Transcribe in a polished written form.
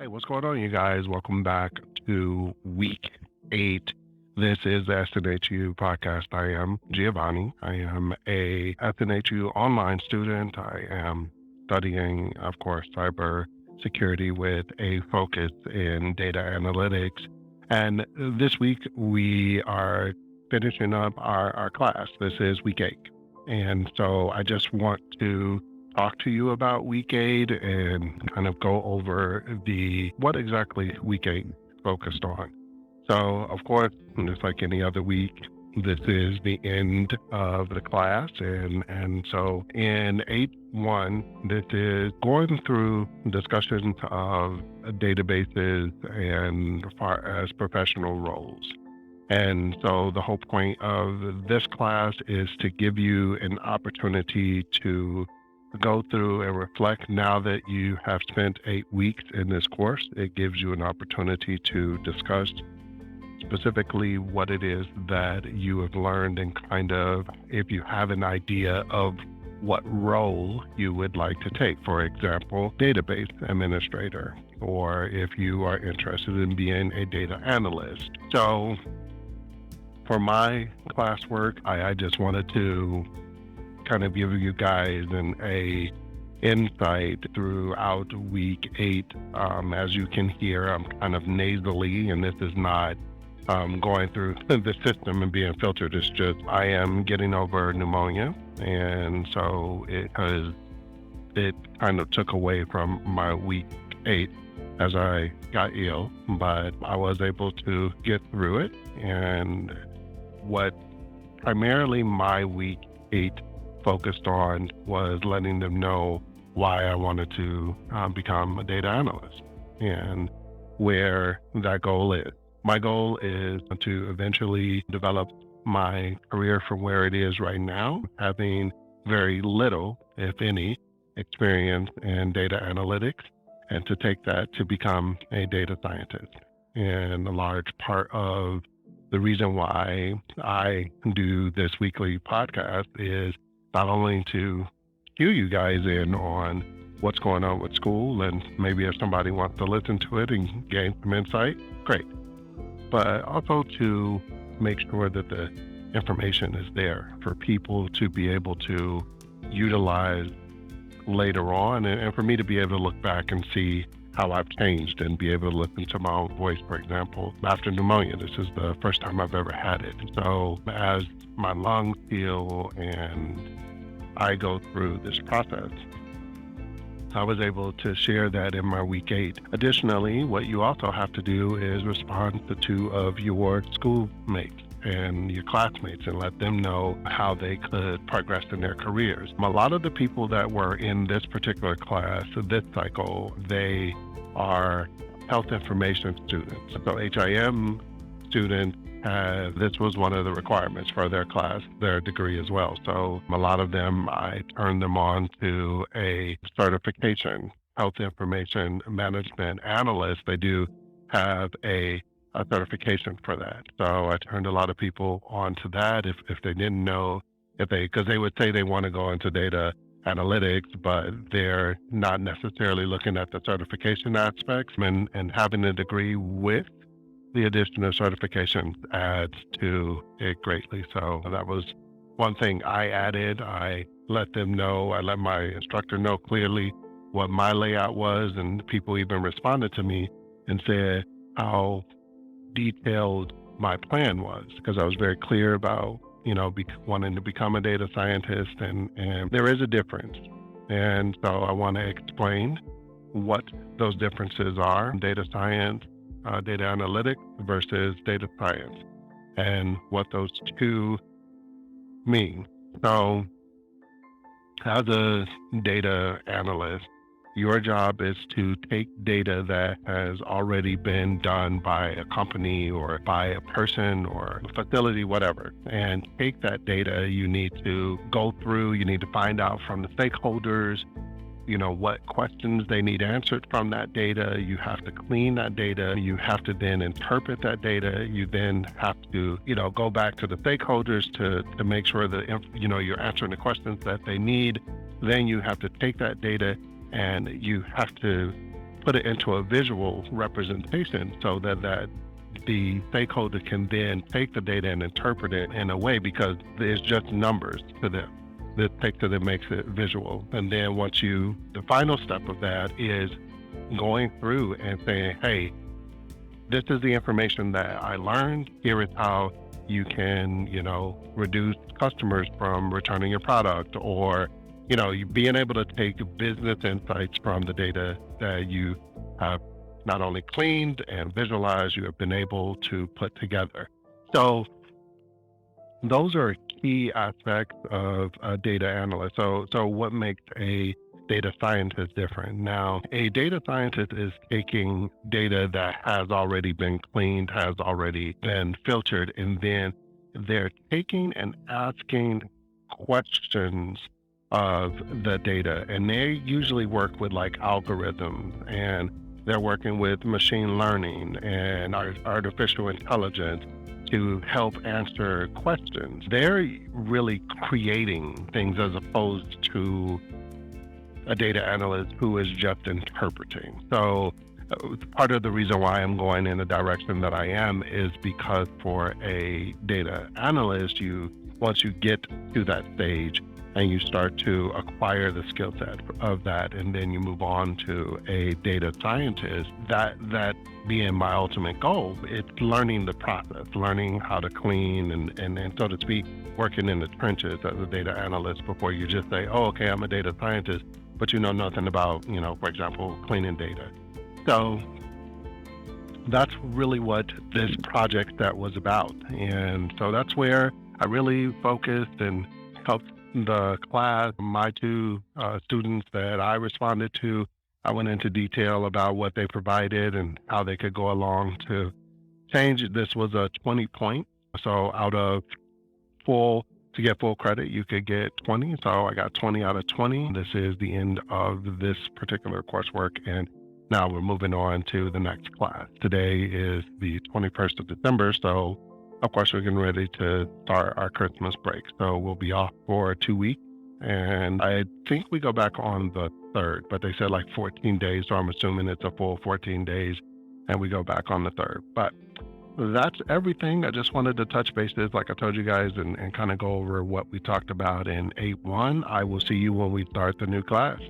Hey, what's going on, you guys? Welcome back to week 8. This is the SNHU podcast. I am Giovanni. I am a SNHU online student. I am studying, of course, cyber security with a focus in data analytics. And this week we are finishing up our class. This is week 8. And so I just want to talk to you about week 8 and kind of go over what exactly week 8 focused on. So, of course, just like any other week, this is the end of the class. And so in 8.1, this is going through discussions of databases and as far as professional roles. And so the whole point of this class is to give you an opportunity to go through and reflect. Now that you have spent 8 weeks in this course, it gives you an opportunity to discuss specifically what it is that you have learned and kind of if you have an idea of what role you would like to take. For example, database administrator, or if you are interested in being a data analyst. So for my classwork, I just wanted to kind of give you guys a insight throughout week 8. As you can hear, I'm kind of nasally, and this is not going through the system and being filtered. It's just I am getting over pneumonia, and so it kind of took away from my week 8 as I got ill, but I was able to get through it. And what primarily my week 8 focused on was letting them know why I wanted to become a data analyst and where that goal is. My goal is to eventually develop my career from where it is right now, having very little, if any, experience in data analytics, and to take that to become a data scientist. And a large part of the reason why I do this weekly podcast is not only to cue you guys in on what's going on with school, and maybe if somebody wants to listen to it and gain some insight, great. But also to make sure that the information is there for people to be able to utilize later on, and for me to be able to look back and see how I've changed and be able to listen to my own voice. For example, after pneumonia, this is the first time I've ever had it. So as my lungs heal and I go through this process, I was able to share that in my week 8. Additionally, what you also have to do is respond to 2 of your schoolmates and your classmates and let them know how they could progress in their careers. A lot of the people that were in this particular class, this cycle, they are health information students. So HIM students, this was one of the requirements for their class, their degree as well. So a lot of them, I turned them on to a certification, health information management analyst. They do have a certification for that. So I turned a lot of people on to that if they didn't know, because they would say they want to go into data analytics, but they're not necessarily looking at the certification aspects, and having a degree with the addition of certifications adds to it greatly. So that was one thing I added. I let them know, I let my instructor know clearly what my layout was, and people even responded to me and said how detailed my plan was, because I was very clear about, wanting to become a data scientist, and there is a difference. And so I want to explain what those differences are: data science, data analytics versus data science, and what those 2 mean. So as a data analyst, your job is to take data that has already been done by a company or by a person or a facility, whatever, and take that data. You need to go through, you need to find out from the stakeholders, what questions they need answered from that data. You have to clean that data. You have to then interpret that data. You then have to, go back to the stakeholders to make sure that, you're answering the questions that they need. Then you have to take that data and you have to put it into a visual representation so that the stakeholder can then take the data and interpret it in a way, because it's just numbers to them. This takes it and makes it visual. And then the final step of that is going through and saying, hey, this is the information that I learned. Here is how you can, reduce customers from returning your product, or, you being able to take business insights from the data that you have not only cleaned and visualized, you have been able to put together. So those are key aspects of a data analyst. So what makes a data scientist different? Now, a data scientist is taking data that has already been cleaned, has already been filtered, and then they're taking and asking questions of the data. And they usually work with like algorithms, and they're working with machine learning and artificial intelligence to help answer questions. They're really creating things as opposed to a data analyst who is just interpreting. So part of the reason why I'm going in the direction that I am is because for a data analyst, once you get to that stage and you start to acquire the skill set of that, and then you move on to a data scientist, that being my ultimate goal, it's learning the process, learning how to clean and so to speak, working in the trenches as a data analyst before you just say, oh, okay, I'm a data scientist, but you know nothing about, for example, cleaning data. So that's really what this project that was about. And so that's where I really focused and helped the class. My two students that I responded to, I went into detail about what they provided and how they could go along to change. This was a 20 point. So out of to get full credit, you could get 20. So I got 20 out of 20. This is the end of this particular coursework, and now we're moving on to the next class. Today is the 21st of December, so of course we're getting ready to start our Christmas break. So we'll be off for 2 weeks, and I think we go back on the 3rd, but they said like 14 days, so I'm assuming it's a full 14 days, and we go back on the 3rd. But that's everything. I just wanted to touch bases, like I told you guys, and kind of go over what we talked about in 8.1. I will see you when we start the new class.